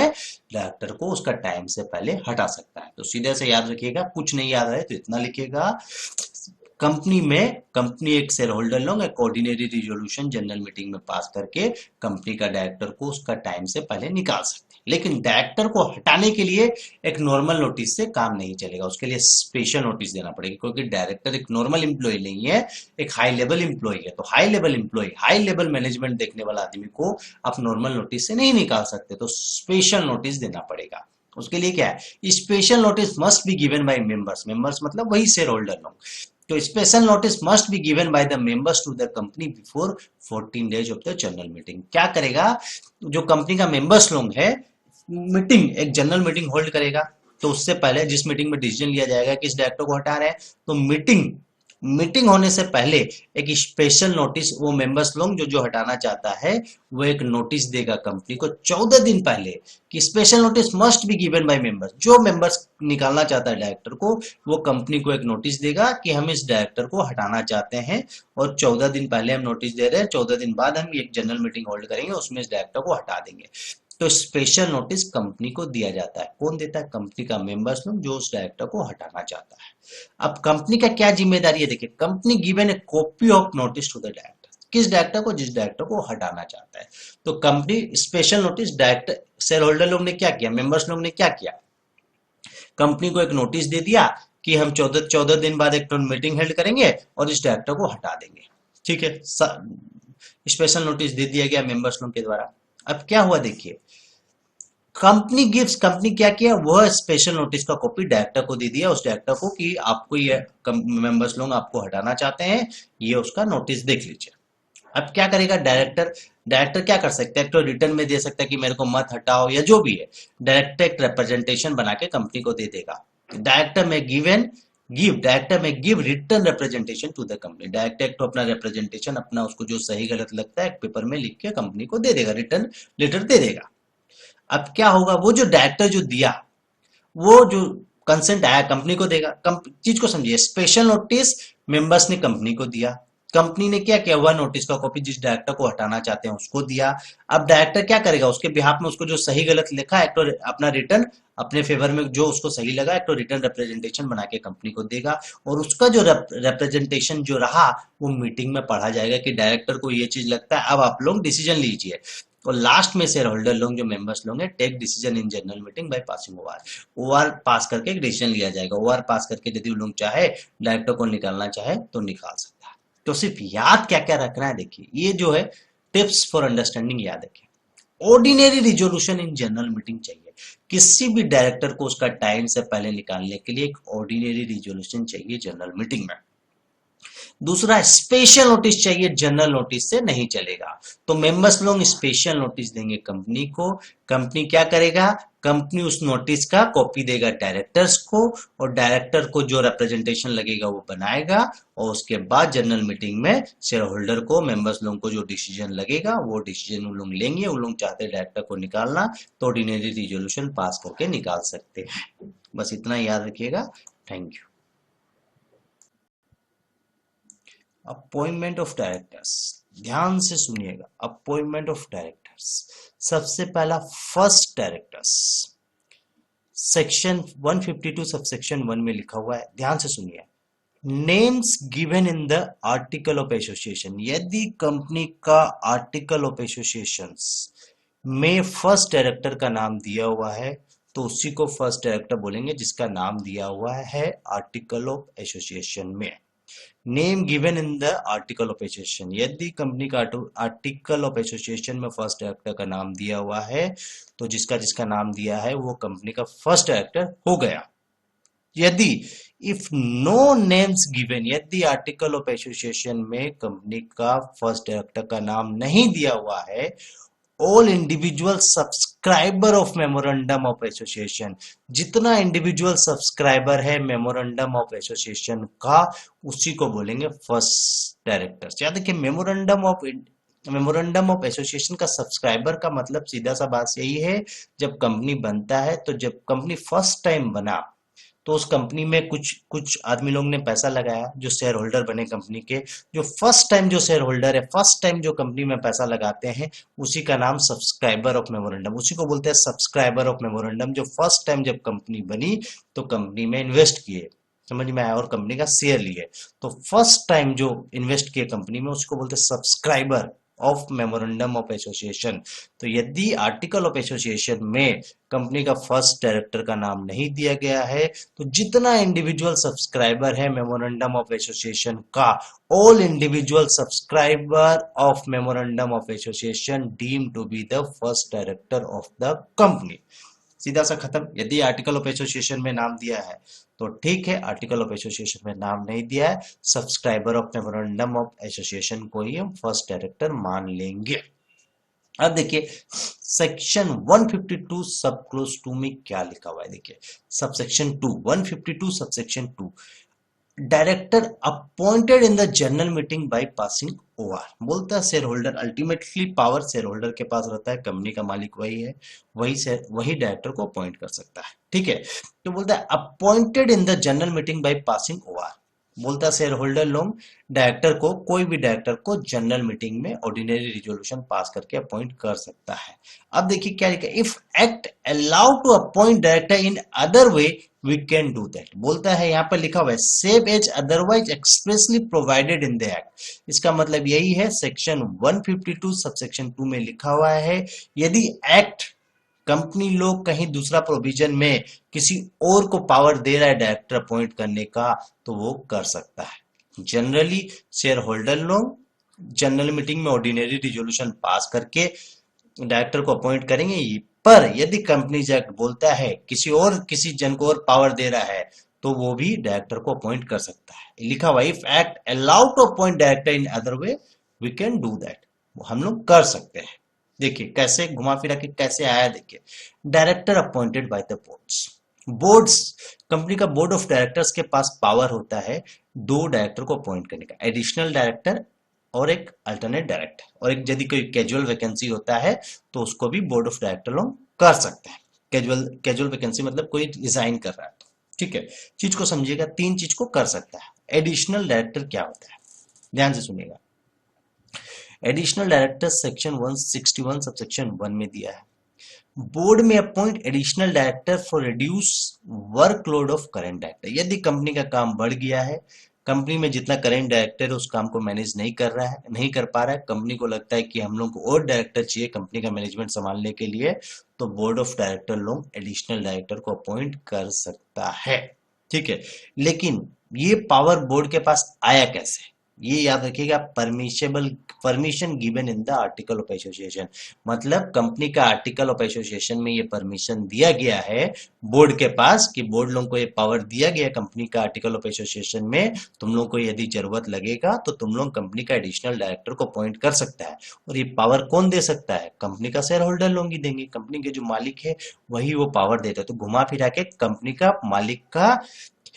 डायरेक्टर को उसका टाइम से पहले हटा सकता है। तो सीधे से याद रखिएगा, कुछ नहीं याद है तो इतना लिखिएगा, कंपनी एक शेयर होल्डर लोग एक ऑर्डिनरी रिजोल्यूशन जनरल मीटिंग में पास करके कंपनी का डायरेक्टर को उसका टाइम से पहले निकाल सकते हैं। लेकिन डायरेक्टर को हटाने के लिए एक नॉर्मल नोटिस से काम नहीं चलेगा, उसके लिए स्पेशल नोटिस देना पड़ेगा, क्योंकि डायरेक्टर एक नॉर्मल एम्प्लॉय नहीं है, एक हाई लेवल एम्प्लॉय है। तो high level employee, high level management देखने वाला आदमी को आप नॉर्मल नोटिस से नहीं निकाल सकते, तो स्पेशल नोटिस देना पड़ेगा। उसके लिए क्या है, special notice must be given by members, members मतलब वही शेयर होल्डर लोग। तो special notice must be given by the members to the company before 14 days of the general meeting. क्या करेगा, जो कंपनी का मेंबर्स लोग है, मीटिंग, एक जनरल मीटिंग होल्ड करेगा, तो उससे पहले जिस मीटिंग में डिसीजन लिया जाएगा कि इस डायरेक्टर को हटा रहे हैं, तो मीटिंग होने से पहले एक स्पेशल नोटिस वो मेंबर्स लोग जो जो हटाना चाहता है वो एक नोटिस देगा कंपनी को 14 दिन पहले, कि special notice must be given by members. जो मेंबर्स निकालना चाहता है डायरेक्टर को, वो कंपनी को एक नोटिस देगा कि हम इस डायरेक्टर को हटाना चाहते हैं, और 14 दिन पहले हम नोटिस दे रहे हैं, 14 दिन बाद हम एक जनरल मीटिंग होल्ड करेंगे, उसमें इस डायरेक्टर को हटा देंगे। तो स्पेशल नोटिस कंपनी को दिया जाता है। कौन देता है, कंपनी का मेंबर्स लोग जो उस डायरेक्टर को हटाना चाहता है। अब कंपनी का क्या जिम्मेदारी है, देखिए, company given a copy of notice to the director, किस डायरेक्टर को, जिस डायरेक्टर को हटाना चाहता है। तो company special notice, director shareholder लोग ने क्या किया, मेंबर्स लोग ने क्या किया, कंपनी को एक नोटिस दे दिया कि हम 14 दिन बाद एक मीटिंग हेल्ड करेंगे और इस डायरेक्टर को हटा देंगे। ठीक है, स्पेशल नोटिस दे दिया गया मेंबर्स लोग के द्वारा। अब क्या हुआ, देखिए, कंपनी क्या किया, वह स्पेशल नोटिस का कॉपी डायरेक्टर को दे दिया, उस डायरेक्टर को, कि आपको ये मेंबर्स लोग आपको हटाना चाहते हैं, ये उसका नोटिस देख लीजिए। अब क्या करेगा डायरेक्टर क्या कर सकता है, तो रिटर्न में दे सकता है कि मेरे को मत हटाओ, या जो भी है, डायरेक्टर एक रिप्रेजेंटेशन बना के कंपनी को दे देगा। Director may give return representation to the company, director एक तो अपना रिप्रेजेंटेशन, अपना उसको जो सही गलत लगता है एक पेपर में लिख के कंपनी को दे देगा, रिटर्न लेटर दे देगा। अब क्या होगा, वो जो डायरेक्टर जो दिया, वो जो कंसेंट आया कंपनी को देगा। चीज को समझिए, स्पेशल नोटिस मेंबर्स ने कंपनी को दिया, कंपनी ने क्या किया, वह नोटिस का कॉपी जिस डायरेक्टर को हटाना चाहते हैं उसको दिया। अब डायरेक्टर क्या करेगा, उसके बिहाफ में उसको जो सही गलत लिखा है, एक तो अपना रिटर्न अपने फेवर में जो उसको सही लगा, एक तो रिटर्न रिप्रेजेंटेशन बना के कंपनी को देगा, और उसका जो रिप्रेजेंटेशन जो रहा वो मीटिंग में पढ़ा जाएगा कि डायरेक्टर को ये चीज लगता है, अब आप लोग डिसीजन लीजिए। और लास्ट में शेयर होल्डर लोग जो मेंबर्स लोग हैं, take decision in general meeting by passing or pass करके एक डिसीजन लिया जाएगा। ओआर पास करके यदि वो लोग चाहे, डायरेक्टर को निकालना चाहे तो निकाल सकता है। तो सिर्फ याद क्या क्या रखना है, देखिए, ये जो है टिप्स फॉर अंडरस्टैंडिंग याद रखिए। Ordinary resolution in general meeting चाहिए, किसी भी डायरेक्टर को उसका टाइम से पहले निकालने के लिए एक ऑर्डिनरी रिजोल्यूशन चाहिए जनरल मीटिंग में। दूसरा, स्पेशल नोटिस चाहिए, जनरल नोटिस से नहीं चलेगा। तो मेंबर्स लोग स्पेशल नोटिस देंगे कंपनी को, कंपनी क्या करेगा, कंपनी उस नोटिस का कॉपी देगा डायरेक्टर्स को, और डायरेक्टर को जो रिप्रेजेंटेशन लगेगा वो बनाएगा, और उसके बाद जनरल मीटिंग में शेयर होल्डर को, मेंबर्स लोगों को जो डिसीजन लगेगा वो डिसीजन वो लोग लेंगे। वो लोग चाहते हैं डायरेक्टर को निकालना, तो ऑर्डिनरी रिजोल्यूशन पास करके निकाल सकते हैं। बस इतना याद रखिएगा। Thank you. Appointment of directors, ध्यान से सुनिएगा। अपॉइंटमेंट ऑफ डायरेक्टर्स, सबसे पहला फर्स्ट डायरेक्टर्स, सेक्शन 152 सबसेक्शन 1 में लिखा हुआ है, ध्यान से सुनिए। Names given in the article of association, यदि कंपनी का आर्टिकल ऑफ एसोसिएशन में फर्स्ट डायरेक्टर का नाम दिया हुआ है, तो उसी को फर्स्ट डायरेक्टर बोलेंगे जिसका नाम दिया हुआ है आर्टिकल ऑफ एसोसिएशन में। Name given in the article of association, यदि कंपनी का आर्टिकल ऑफ एसोसिएशन में फर्स्ट डायरेक्टर का नाम दिया हुआ है, तो जिसका जिसका नाम दिया है वो कंपनी का फर्स्ट डायरेक्टर हो गया। यदि इफ नो नेम्स गिवन, यदि आर्टिकल ऑफ एसोसिएशन में कंपनी का फर्स्ट डायरेक्टर का नाम नहीं दिया हुआ है, all individual subscriber of memorandum of association, जितना इंडिविजुअल सब्सक्राइबर है मेमोरेंडम ऑफ एसोसिएशन का, उसी को बोलेंगे फर्स्ट डायरेक्टर। याद रखिए, मेमोरेंडम ऑफ एसोसिएशन का सब्सक्राइबर का मतलब सीधा सा बात यही है, जब कंपनी बनता है, तो जब कंपनी फर्स्ट टाइम बना, तो उस कंपनी में कुछ आदमी लोग ने पैसा लगाया, जो शेयर होल्डर बने कंपनी के, जो फर्स्ट टाइम जो शेयर होल्डर है, फर्स्ट टाइम जो कंपनी में पैसा लगाते हैं, उसी का नाम सब्सक्राइबर ऑफ मेमोरेंडम, उसी को बोलते हैं सब्सक्राइबर ऑफ मेमोरेंडम, जो फर्स्ट टाइम जब कंपनी बनी तो कंपनी में इन्वेस्ट किए। समझ में आया, और कंपनी का शेयर लिए, तो फर्स्ट टाइम जो इन्वेस्ट किए कंपनी में उसको बोलते हैं subscriber of memorandum of association. तो यदि आर्टिकल ऑफ एसोसिएशन में कंपनी का फर्स्ट डायरेक्टर का नाम नहीं दिया गया है, तो जितना इंडिविजुअल सब्सक्राइबर है मेमोरेंडम ऑफ एसोसिएशन का, all individual subscriber of memorandum of association deem to be the first director of the company. सीधा सा खत्म। यदि आर्टिकल ऑफ एसोसिएशन में नाम दिया है तो ठीक है, आर्टिकल ऑफ एसोसिएशन में नाम नहीं दिया है, subscriber of memorandum of association को ही हम फर्स्ट डायरेक्टर मान लेंगे। अब देखिए सेक्शन 152 सब क्लोज 2 में क्या लिखा हुआ है, देखिए subsection 2, 152 subsection 2, director appointed in the general meeting by passing over. बोलता है share holder, ultimately power share holder के पास रहता है, कंपनी का मालिक वही है, वही डायरेक्टर को अपॉइंट कर सकता है। ठीक है, तो बोलता है appointed in the general meeting by passing over. बोलता है शेयर होल्डर लोग डायरेक्टर को, कोई भी डायरेक्टर को जनरल मीटिंग में ऑर्डिनरी रिजोल्यूशन पास करके अपॉइंट कर सकता है। अब देखिए क्या लिखा है, if act allow to appoint director in other way we can do that. बोलता है यहाँ पर लिखा हुआ है save as otherwise expressly provided in the act. इसका मतलब यही है सेक्शन 152 सबसेक्शन 2 में लिखा हुआ है, यदि एक्ट कंपनी लोग कहीं दूसरा प्रोविजन में किसी और को पावर दे रहा है डायरेक्टर अपॉइंट करने का, तो वो कर सकता है। जनरली शेयर होल्डर लोग जनरल मीटिंग में ऑर्डिनरी रिजोल्यूशन पास करके डायरेक्टर को अपॉइंट करेंगे, पर यदि कंपनी एक्ट बोलता है किसी जन को और पावर दे रहा है तो वो भी डायरेक्टर को अपॉइंट कर सकता है। लिखा हुआ if act allow to appoint director in other way we can do that, वो हम लोग कर सकते हैं। देखिए कैसे घुमा फिरा के कैसे आया, देखिए director appointed by the boards, company का बोर्ड ऑफ डायरेक्टर्स के पास पावर होता है दो डायरेक्टर को अपॉइंट करने का, एडिशनल डायरेक्टर और एक अल्टरनेट डायरेक्टर, और एक यदि कोई कैजुअल वैकेंसी होता है तो उसको भी बोर्ड ऑफ डायरेक्टर लोग कर सकते हैं। कैजुअल वैकेंसी मतलब कोई रिजाइन कर रहा है तो, ठीक है, चीज को समझिएगा, तीन चीज को कर सकता है। एडिशनल डायरेक्टर क्या होता है, ध्यान से सुनिएगा। एडिशनल डायरेक्टर सेक्शन 161 सबसेक्शन 1 में दिया है, बोर्ड में appoint additional director for reduce workload of current director. यदि कंपनी का काम बढ़ गया है, कंपनी में जितना करेंट डायरेक्टर है उस काम को मैनेज नहीं कर पा रहा है, कंपनी को लगता है कि हम लोग को और डायरेक्टर चाहिए कंपनी का मैनेजमेंट संभालने के लिए, तो बोर्ड ऑफ डायरेक्टर लोग एडिशनल डायरेक्टर को अपॉइंट कर सकता है। ठीक है, लेकिन ये पावर बोर्ड के पास आया कैसे, ये याद रखिएगा, permission given in the article of association. मतलब कंपनी का आर्टिकल ऑफ एसोसिएशन में ये परमिशन दिया गया है बोर्ड के पास कि बोर्ड लोगों को ये पावर दिया गया है कंपनी का आर्टिकल ऑफ एसोसिएशन में, तुम लोग को यदि जरूरत लगेगा तो तुम लोग कंपनी का एडिशनल डायरेक्टर को अपॉइंट कर सकता है। और ये पावर कौन दे सकता है, कंपनी का शेयर होल्डर लोग ही देंगे, कंपनी के जो मालिक है वही वो पावर देता है। तो घुमा फिरा के कंपनी का मालिक का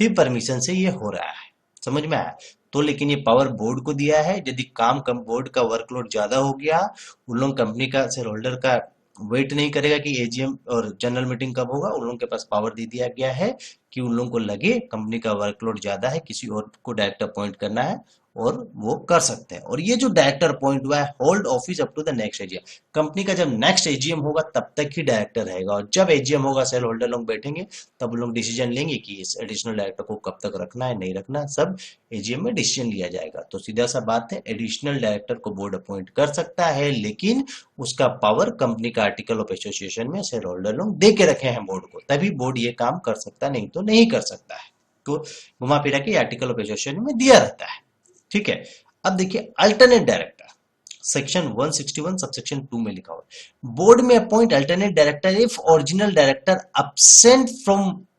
ही परमिशन से ये हो रहा है, समझ में आया। तो लेकिन ये पावर बोर्ड को दिया है, यदि काम कम बोर्ड का वर्कलोड ज्यादा हो गया, उन लोग कंपनी का शेयर होल्डर का वेट नहीं करेगा कि एजीएम और जनरल मीटिंग कब होगा, उन लोगों के पास पावर दे दिया गया है कि उन लोगों को लगे कंपनी का वर्कलोड ज्यादा है, किसी और को डायरेक्टर अपॉइंट करना है, और वो कर सकते हैं। और ये जो डायरेक्टर अपॉइंट हुआ है hold office up to the next AGM, company का जब नेक्स्ट एजीएम होगा तब तक ही डायरेक्टर रहेगा, और जब एजीएम होगा शेयर होल्डर लोग बैठेंगे तब लोग डिसीजन लेंगे कि इस एडिशनल डायरेक्टर को कब तक रखना है नहीं रखना, सब एजीएम में डिसीजन लिया जाएगा। तो सीधा सा बात है, एडिशनल डायरेक्टर को बोर्ड अपॉइंट कर सकता है, लेकिन उसका पावर कंपनी का आर्टिकल ऑफ एसोसिएशन में शेयर होल्डर लोग दे के रखे हैं बोर्ड को, तभी बोर्ड ये काम कर सकता, नहीं तो नहीं कर सकता है। तो घुमा फिरा के आर्टिकल ऑफ एसोसिएशन में दिया रहता है। ठीक है, अब देखिए अल्टरनेट डायरेक्टर सेक्शन 161 सबसेक्शन 2 में लिखा हुआ है, बोर्ड में appoint alternate director if original director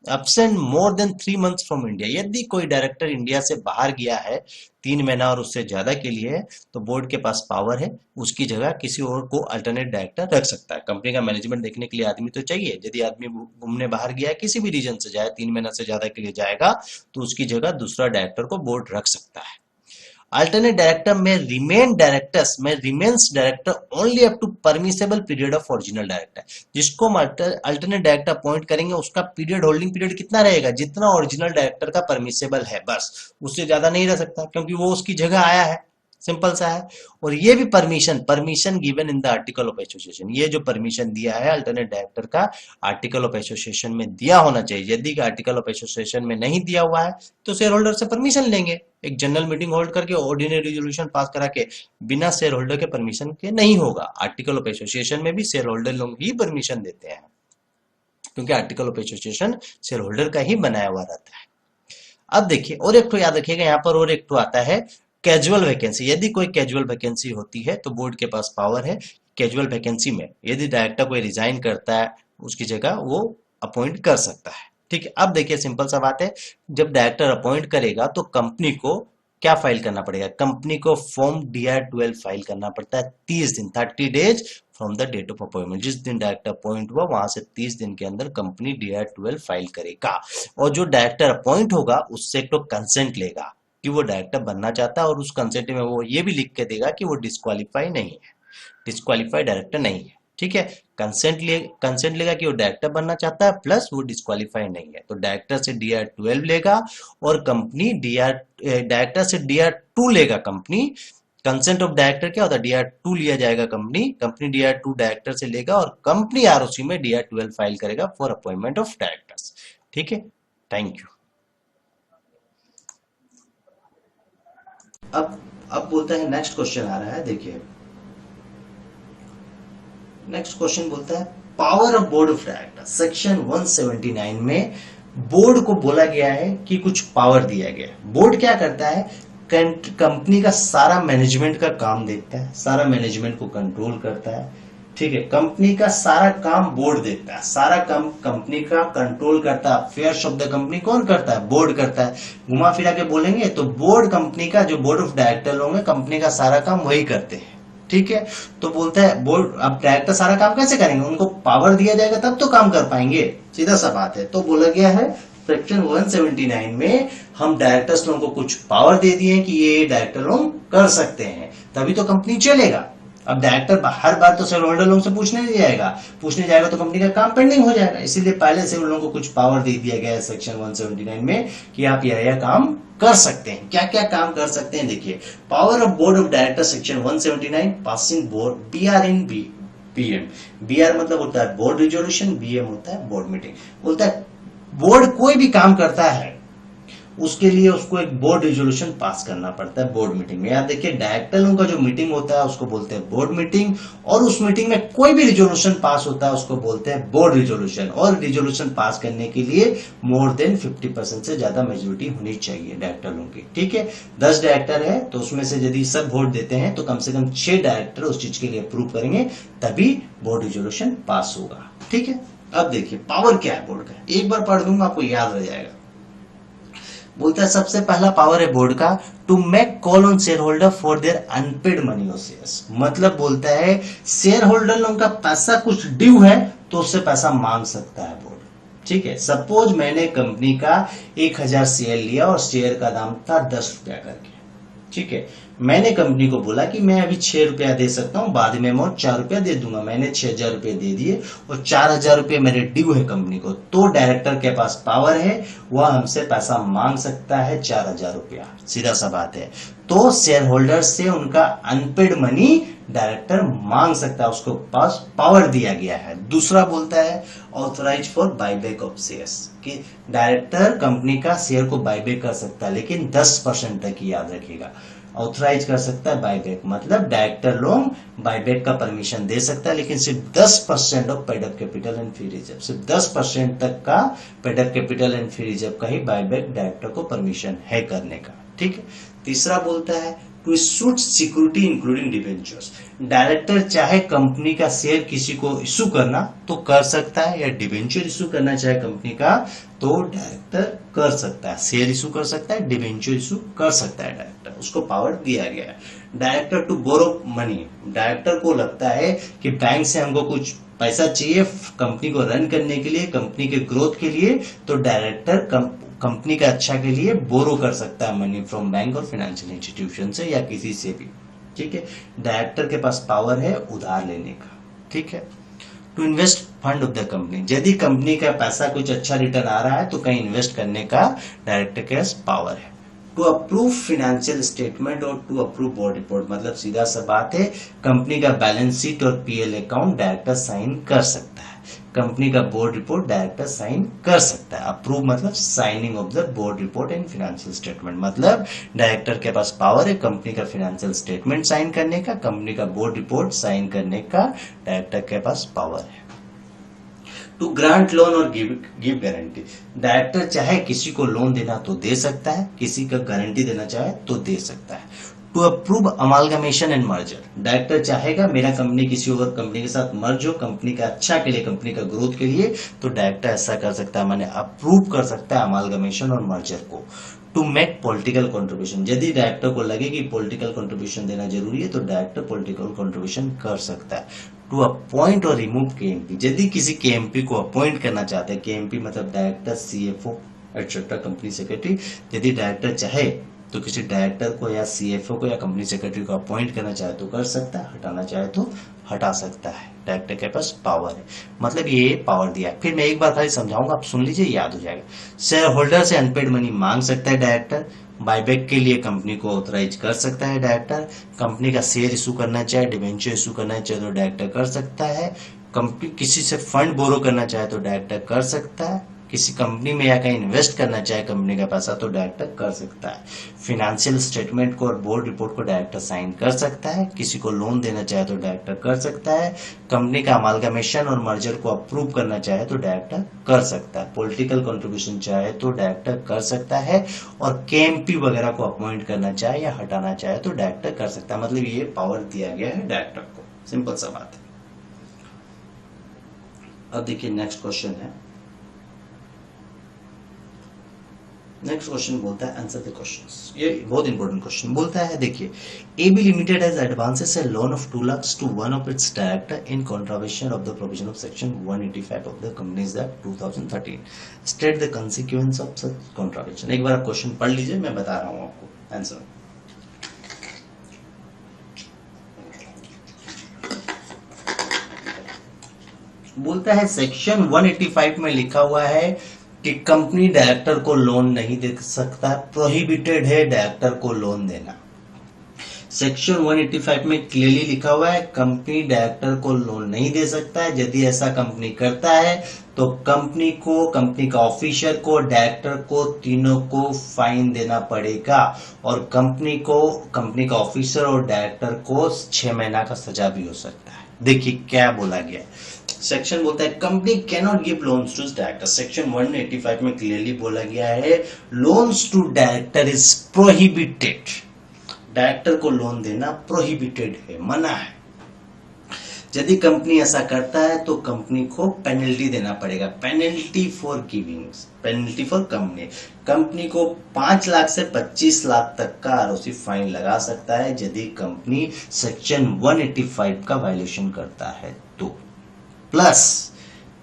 absent more than 3 months from India. यदि कोई डायरेक्टर इंडिया से बाहर गया है 3 महीना और उससे ज्यादा के लिए, तो बोर्ड के पास पावर है उसकी जगह किसी और को अल्टरनेट डायरेक्टर रख सकता है। कंपनी का मैनेजमेंट देखने के लिए आदमी तो चाहिए, यदि आदमी घूमने बाहर गया है किसी भी रीजन से जाए 3 महीना से ज्यादा के लिए जाएगा, तो उसकी जगह दूसरा डायरेक्टर को बोर्ड रख सकता है। Alternate director may remains director only up to permissible period of original director. जिसको अल्टरनेट डायरेक्टर अपॉइंट करेंगे उसका पीरियड, होल्डिंग पीरियड कितना रहेगा, जितना ओरिजिनल डायरेक्टर का परमिसेबल है, बस उससे ज्यादा नहीं रह सकता, क्योंकि वो उसकी जगह आया है। सिंपल सा है। और ये भी permission given in the article of association, ये जो परमिशन दिया है अल्टरनेट डायरेक्टर का आर्टिकल ऑफ एसोसिएशन में दिया होना चाहिए। यदि आर्टिकल ऑफ एसोसिएशन में नहीं दिया हुआ है तो शेयर होल्डर से परमिशन लेंगे, एक जनरल मीटिंग होल्ड करके ऑर्डिनरी रेजोल्यूशन पास करा के, बिना शेयर होल्डर के परमिशन के नहीं होगा। आर्टिकल ऑफ एसोसिएशन में भी शेयर होल्डर लोग ही परमिशन देते हैं, क्योंकि article of association share holder का ही बनाया हुआ रहता है। अब देखिए और एक तो याद रखिएगा यहाँ पर, और एक तो आता है कैजुअल वैकेंसी। यदि कोई कैजुअल वैकेंसी होती है तो बोर्ड के पास पावर है कैजुअल वैकेंसी में यदि डायरेक्टर कोई रिजाइन करता है उसकी जगह वो अपॉइंट कर सकता है। ठीक है, अब देखिए सिंपल सा बात है, जब डायरेक्टर अपॉइंट करेगा तो कंपनी को क्या फाइल करना पड़ेगा, कंपनी को फॉर्म DR-12 फाइल करना पड़ता है 30 दिन, 30 days from the date of appointment. जिस दिन डायरेक्टर अपॉइंट हुआ वहां से 30 दिन के अंदर कंपनी DR-12 फाइल करेगा। और जो डायरेक्टर अपॉइंट होगा उससे एक तो कंसेंट लेगा कि वो डायरेक्टर बनना चाहता है, और उस कंसेंट में वो ये भी लिख के देगा कि वो डिस्क्वालीफाई नहीं है, डिस्क्वालीफाइड डायरेक्टर नहीं है। ठीक है, कंसेंट लेगा कि वो डायरेक्टर बनना चाहता है, प्लस वो डिस्क्वालीफाई नहीं है। तो डायरेक्टर से DR-12 लेगा और कंपनी डायरेक्टर से DR-2 लेगा कंपनी। कंसेंट ऑफ डायरेक्टर क्या होता है, DR-2 लिया जाएगा कंपनी DR-2 डायरेक्टर से लेगा और कंपनी ROC में DR-12 फाइल करेगा फॉर अपॉइंटमेंट ऑफ डायरेक्टर्स। ठीक है, थैंक यू। अब बोलता है नेक्स्ट क्वेश्चन आ रहा है, देखिए नेक्स्ट क्वेश्चन बोलता है power of board of director. Section 179 में बोर्ड को बोला गया है कि कुछ पावर दिया गया है। बोर्ड क्या करता है, कंपनी का सारा मैनेजमेंट का काम देखता है, सारा मैनेजमेंट को कंट्रोल करता है। ठीक है, कंपनी का सारा काम बोर्ड देखता है, सारा काम कंपनी का कंट्रोल करता है। अफेयर्स ऑफ द कंपनी कौन करता है, बोर्ड करता है। घुमा फिरा के बोलेंगे तो बोर्ड कंपनी का, जो बोर्ड ऑफ डायरेक्टर होंगे कंपनी का सारा काम वही करते हैं। ठीक है, तो बोलता है बोर्ड, अब डायरेक्टर सारा काम कैसे करेंगे, उनको पावर दिया जाएगा तब तो काम कर पाएंगे, सीधा सा बात है। तो बोला गया है सेक्शन 179 में हम डायरेक्टर्स लोगों को कुछ पावर दे दिए कि ये डायरेक्टर लोग कर सकते हैं, तभी तो कंपनी चलेगा। अब डायरेक्टर हर बार तो शेयर होल्डर लोगों से पूछने जाएगा तो कंपनी का काम पेंडिंग हो जाएगा। इसीलिए पहले से उन लोगों को कुछ पावर दे दिया गया है सेक्शन 179 में कि आप यह काम कर सकते हैं। क्या क्या काम कर सकते हैं, देखिए power of board of director section 179, passing board BR in BM। BR मतलब होता है बोर्ड रिजोल्यूशन, BM होता है बोर्ड मीटिंग। बोलता है बोर्ड कोई भी काम करता है उसके लिए उसको एक बोर्ड रिजोल्यूशन पास करना पड़ता है बोर्ड मीटिंग में। याद देखिए डायरेक्टरों का जो मीटिंग होता है उसको बोलते हैं बोर्ड मीटिंग, और उस मीटिंग में कोई भी रिजोल्यूशन पास होता है उसको बोलते हैं बोर्ड रिजोल्यूशन। और रिजोल्यूशन पास करने के लिए मोर देन 50% से ज्यादा मेजोरिटी होनी चाहिए डायरेक्टरों की। ठीक है, 10 डायरेक्टर है तो उसमें से यदि सब वोट देते हैं तो कम से कम 6 डायरेक्टर उस चीज के लिए अप्रूव करेंगे, तभी बोर्ड रिजोल्यूशन पास होगा। ठीक है, अब देखिए पावर क्या है बोर्ड का, एक बार पढ़ दूंगा आपको याद रह जाएगा। बोलता है सबसे पहला पावर है बोर्ड का to make call on shareholder for their unpaid money और शेयर्स। मतलब बोलता है शेयर होल्डर लोगों का पैसा कुछ ड्यू है तो उससे पैसा मांग सकता है बोर्ड। ठीक है, सपोज मैंने कंपनी का 1000 शेयर लिया और शेयर का दाम था 10 रुपया करके। ठीक है, मैंने कंपनी को बोला कि मैं अभी 6 रुपया दे सकता हूं, बाद में मैं 4 रुपया दे दूंगा। मैंने 6000 रुपये दे दिए और 4000 रुपये मेरे ड्यू है कंपनी को। तो डायरेक्टर के पास पावर है, वह हमसे पैसा मांग सकता है 4000 रुपया, सीधा सा बात है। तो शेयर होल्डर से उनका अनपेड मनी डायरेक्टर मांग सकता है, उसको पास पावर दिया गया है। दूसरा बोलता है authorise for buyback of shares, कि डायरेक्टर कंपनी का शेयर को बायबैक कर सकता है, लेकिन 10% तक ही, याद रखिएगा। ऑथराइज कर सकता है बायबैक, मतलब डायरेक्टर लोग बायबैक का परमिशन दे सकता है, लेकिन सिर्फ 10% of paid up capital and free reserve, सिर्फ 10% तक का paid up capital and free reserve का ही बायबैक डायरेक्टर को परमिशन है करने का। ठीक है, तीसरा बोलता है to issue security including debentures. Director चाहे कंपनी का शेयर किसी को इशू करना तो कर सकता है, या डिबेंचर इशू करना चाहे कंपनी का तो डायरेक्टर कर सकता है। शेयर इशू कर सकता है, डिबेंचर इशू कर सकता है डायरेक्टर, उसको पावर दिया गया है। Director to borrow money, director को लगता है कि बैंक से हमको कुछ पैसा चाहिए कंपनी को रन करने के लिए, कंपनी के ग्रोथ के लिए, तो डायरेक्टर कंपनी का अच्छा के लिए बोरो कर सकता है मनी फ्रॉम बैंक और फाइनेंशियल इंस्टीट्यूशन से या किसी से भी। ठीक है, डायरेक्टर के पास पावर है उधार लेने का। ठीक है, to invest fund of the company, यदि कंपनी का पैसा कुछ अच्छा रिटर्न आ रहा है तो कहीं इन्वेस्ट करने का डायरेक्टर के पास पावर है। टू अप्रूव फाइनेंशियल स्टेटमेंट और टू अप्रूव बोर्ड रिपोर्ट, मतलब सीधा सा बात है, कंपनी का बैलेंस शीट और पीएल अकाउंट डायरेक्टर साइन कर सकता है, कंपनी का बोर्ड रिपोर्ट डायरेक्टर साइन कर सकता है। अप्रूव मतलब signing off the board report and financial statement, मतलब डायरेक्टर के पास पावर है कंपनी का फाइनेंशियल स्टेटमेंट साइन करने का, कंपनी का बोर्ड रिपोर्ट साइन करने का डायरेक्टर के पास पावर है। टू ग्रांट लोन और गिव गारंटी, डायरेक्टर चाहे किसी को लोन देना तो दे सकता है, किसी का गारंटी देना चाहे तो दे सकता है। To approve amalgamation and merger, director चाहेगा मेरा कंपनी किसी और कंपनी के साथ मर्ज हो, कंपनी का अच्छा के लिए, कंपनी का ग्रोथ के लिए, तो डायरेक्टर ऐसा कर सकता है, माने अप्रूव कर सकता है अमालगमेशन और मर्जर को। टू मेक पॉलिटिकल कंट्रीब्यूशन, यदि डायरेक्टर को लगे कि पॉलिटिकल कंट्रीब्यूशन देना जरूरी है तो डायरेक्टर पॉलिटिकल कंट्रीब्यूशन कर सकता है। टू अपॉइंट और रिमूव केएमपी, यदि किसी केएमपी को अपॉइंट करना चाहते हैं, केएमपी मतलब director, CFO etcetera, company secretary, यदि डायरेक्टर चाहे तो किसी डायरेक्टर को या सीएफओ को या कंपनी सेक्रेटरी को अपॉइंट करना चाहे तो कर सकता है, हटाना चाहे तो हटा सकता है, डायरेक्टर के पास पावर है, मतलब ये पावर दिया। फिर मैं एक बार खाली समझाऊंगा, आप सुन लीजिए, याद हो जाएगा। शेयर होल्डर से अनपेड मनी मांग सकता है डायरेक्टर, बायबैक के लिए कंपनी को ऑथराइज कर सकता है डायरेक्टर, कंपनी का शेयर इशू करना चाहे, डिबेंचर इशू करना चाहे तो डायरेक्टर कर सकता है, कंपनी किसी से फंड बोरो करना चाहे तो डायरेक्टर कर सकता है, किसी कंपनी में या कहीं इन्वेस्ट करना चाहे कंपनी का पैसा तो डायरेक्टर कर सकता है, फाइनेंशियल स्टेटमेंट को और बोर्ड रिपोर्ट को डायरेक्टर साइन कर सकता है, किसी को लोन देना चाहे तो डायरेक्टर कर सकता है, कंपनी का अमालगमेशन और मर्जर को अप्रूव करना चाहे तो डायरेक्टर कर सकता है, पॉलिटिकल कंट्रीब्यूशन चाहे तो डायरेक्टर कर सकता है, और केएमपी वगैरह को अपॉइंट करना चाहे या हटाना चाहे तो डायरेक्टर कर सकता है, मतलब ये पावर दिया गया है डायरेक्टर को। सिंपल सा बात है। अब देखिए नेक्स्ट क्वेश्चन है, नेक्स्ट क्वेश्चन बोलता है आंसर द क्वेश्चंस, ये बहुत इंपॉर्टेंट क्वेश्चन बोलता है। देखिए, AB limited has advances a loan of 2 lakh to one of its director in contravention of the provision of section 185 of the companies act 2013, state the consequence of such contravention. एक बार आप क्वेश्चन पढ़ लीजिए, मैं बता रहा हूं आपको आंसर। बोलता है सेक्शन 185 में लिखा हुआ है कि कंपनी डायरेक्टर को लोन नहीं दे सकता, प्रोहिबिटेड है डायरेक्टर को लोन देना। सेक्शन 185 में क्लियरली लिखा हुआ है कंपनी डायरेक्टर को लोन नहीं दे सकता है, यदि ऐसा कंपनी करता है तो कंपनी को, कंपनी का ऑफिसर को, डायरेक्टर को, तीनों को फाइन देना पड़ेगा, और कंपनी को, कंपनी का ऑफिसर और डायरेक्टर को 6 महीना का सजा भी हो सकता है। देखिए क्या बोला गया, सेक्शन बोलता है company can not give loans to director. Section 185 में क्लियरली बोला गया है loans to director is prohibited, director को लोन देना प्रोहिबिटेड है, मना है। यदि कंपनी ऐसा करता है तो कंपनी को पेनल्टी देना पड़ेगा, penalty for giving, penalty for company, company को 5 लाख से 25 लाख तक का आरओसी फाइन लगा सकता है यदि कंपनी सेक्शन 185 का वायलेशन करता है तो, plus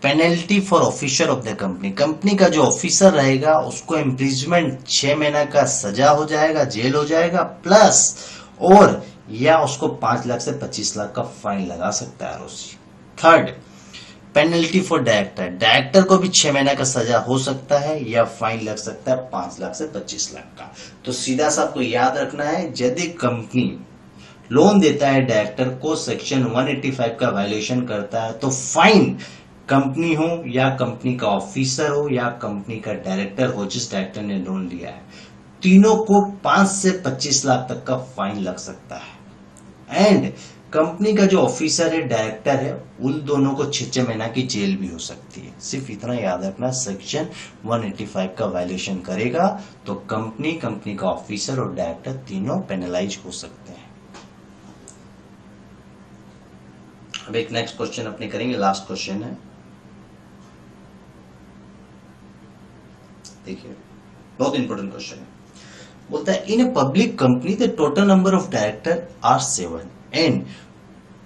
penalty for officer of the company, company का जो ऑफिसर रहेगा उसको इम्प्रिजमेंट 6 महीना का सजा हो जाएगा, जेल हो जाएगा, प्लस और या उसको 5 लाख से 25 लाख का फाइन लगा सकता है ROC. Third, penalty for director, director को भी 6 महीना का सजा हो सकता है या फाइन लग सकता है 5 लाख से 25 लाख का। तो सीधा सा आपको याद रखना है, यदि कंपनी लोन देता है डायरेक्टर को, सेक्शन 185 का वायलेशन करता है तो फाइन कंपनी हो या कंपनी का ऑफिसर हो या कंपनी का डायरेक्टर हो, जिस डायरेक्टर ने लोन लिया है, तीनों को 5 से 25 लाख तक का फाइन लग सकता है। एंड कंपनी का जो ऑफिसर है, डायरेक्टर है, उन दोनों को 6 महीना की जेल भी हो सकती है। सिर्फ इतना याद रखना, सेक्शन 185 का वायलेशन करेगा तो कंपनी, कंपनी का ऑफिसर और डायरेक्टर तीनों पेनलाइज हो सकते हैं। अब एक नेक्स्ट क्वेश्चन अपने करेंगे, लास्ट क्वेश्चन है, देखिए बहुत इंपॉर्टेंट क्वेश्चन है। बोलता है in a public company the total number of director are 7 and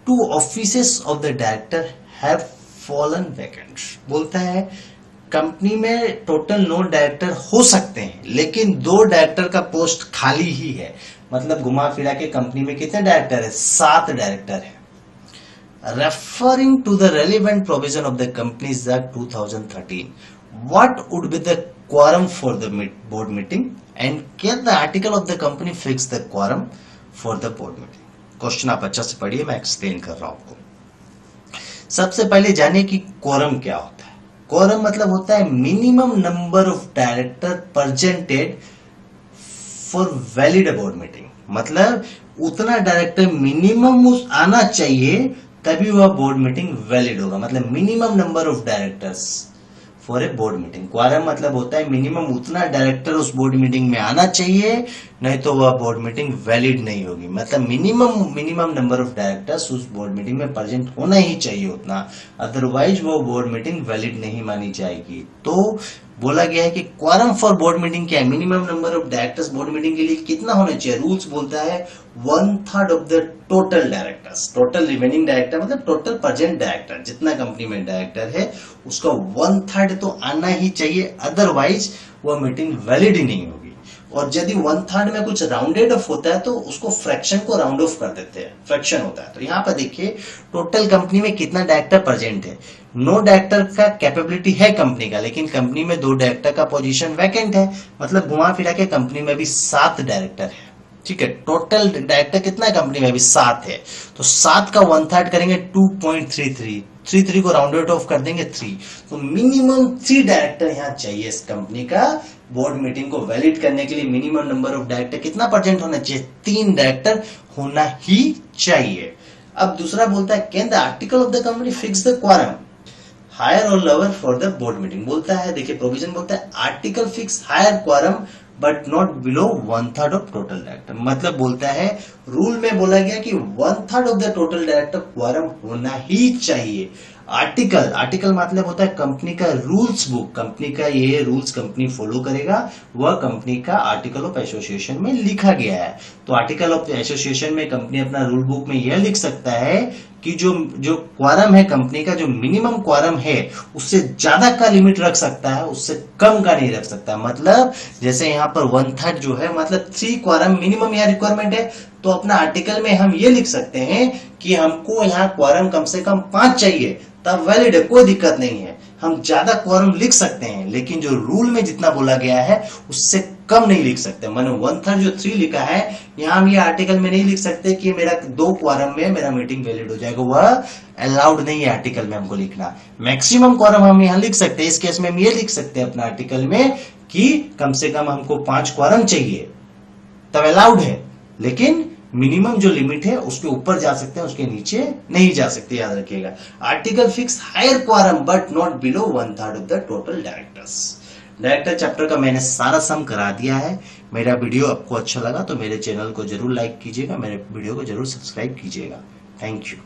2 offices of the director have fallen vacant. बोलता है कंपनी में टोटल 9 डायरेक्टर हो सकते हैं लेकिन 2 डायरेक्टर का पोस्ट खाली ही है, मतलब घुमा फिरा के कंपनी में कितने डायरेक्टर है, 7 डायरेक्टर है। Referring to the relevant provision of the Companies Act 2013, what would be the quorum for the board meeting and can the article of the company fix the quorum for the board meeting? Question आप अच्छा से पढ़िए, मैं एक्सप्लेन कर रहा हूं आपको। सबसे पहले जानिए कि quorum क्या होता है। quorum मतलब होता है minimum number of director presented for valid board meeting. मतलब उतना डायरेक्टर मिनिमम आना चाहिए तभी वह बोर्ड मीटिंग वैलिड होगा। मतलब minimum number of directors for a board meeting. Quorum मतलब होता है मिनिमम उतना डायरेक्टर उस बोर्ड मीटिंग में आना चाहिए, नहीं तो वह बोर्ड मीटिंग वैलिड नहीं होगी। मतलब मिनिमम नंबर ऑफ डायरेक्टर्स उस बोर्ड मीटिंग में प्रेजेंट होना ही चाहिए उतना, अदरवाइज वो बोर्ड मीटिंग वैलिड नहीं मानी जाएगी। तो बोला गया है कि क्वारम फॉर बोर्ड मीटिंग क्या है, minimum number of directors board meeting के लिए कितना होना चाहिए। रूल्स बोलता है 1/3 of the total directors. Total remaining director मतलब टोटल प्रेजेंट डायरेक्टर, जितना कंपनी में डायरेक्टर है उसका 1/3 तो आना ही चाहिए, अदरवाइज वह मीटिंग वैलिड ही नहीं होगी। और यदि 1/3 में कुछ राउंडेड ऑफ होता है तो उसको फ्रैक्शन को राउंड ऑफ कर देते हैं, फ्रैक्शन होता है। तो यहाँ पर देखिए टोटल कंपनी में कितना डायरेक्टर प्रेजेंट है। 9 डायरेक्टर का कैपेबिलिटी है कंपनी का, लेकिन कंपनी में 2 डायरेक्टर का पोजीशन वैकेंट है। मतलब घुमा फिरा के कंपनी में भी 7 डायरेक्टर है। ठीक है, टोटल डायरेक्टर कितना है कंपनी में भी 7 है। तो 7 का 1/3 करेंगे 2.33 को राउंडेड ऑफ कर देंगे 3। तो मिनिमम 3 डायरेक्टर यहाँ चाहिए इस कंपनी का बोर्ड मीटिंग को वैलिड करने के लिए। मिनिमम नंबर ऑफ डायरेक्टर कितना प्रेजेंट होना चाहिए, 3 डायरेक्टर होना ही चाहिए। अब दूसरा बोलता है can the article of the company fix the quorum higher और lower for the board meeting. बोलता है, देखिए प्रोविजन बोलता है article fix higher quorum but not below 1/3 of total director. मतलब बोलता है रूल में बोला गया कि 1/3 of the total director quorum होना ही चाहिए। आर्टिकल मतलब होता है कंपनी का रूल्स बुक। कंपनी का ये रूल्स कंपनी फॉलो करेगा, वह कंपनी का आर्टिकल ऑफ एसोसिएशन में लिखा गया है। तो आर्टिकल ऑफ एसोसिएशन में कंपनी अपना रूल बुक में यह लिख सकता है कि जो क्वारम है कंपनी का, जो मिनिमम क्वारम है उससे ज्यादा का लिमिट रख सकता है, उससे कम का नहीं रख सकता। मतलब जैसे यहाँ पर 1/3 जो है, मतलब 3 क्वारम मिनिमम यहाँ रिक्वायरमेंट है। तो अपना आर्टिकल में हम ये लिख सकते हैं कि हमको यहाँ क्वारम कम से कम 5 चाहिए, तब वैलिड है, कोई दिक्कत नहीं है। हम ज्यादा क्वारम लिख सकते हैं, लेकिन जो रूल में जितना बोला गया है उससे कम नहीं लिख सकते। मैंने 1/3 जो 3 लिखा है, यहां हम ये आर्टिकल में नहीं लिख सकते कि मेरा 2 क्वारम में मेरा मीटिंग वैलिड हो जाएगा, वह अलाउड नहीं है आर्टिकल में हमको लिखना। मैक्सिमम क्वारम हम यहां लिख सकते हैं। इस केस में हम ये लिख सकते हैं अपना आर्टिकल में कि कम से कम हमको 5 क्वारम चाहिए, तब अलाउड है। लेकिन मिनिमम जो लिमिट है उसके ऊपर जा सकते हैं, उसके नीचे नहीं जा सकते, याद रखिएगा। Article fix higher quorum but not below 1/3 of the total directors. Director chapter का मैंने सारा सम करा दिया है। मेरा वीडियो आपको अच्छा लगा तो मेरे चैनल को जरूर लाइक कीजिएगा, मेरे वीडियो को जरूर सब्सक्राइब कीजिएगा। Thank you.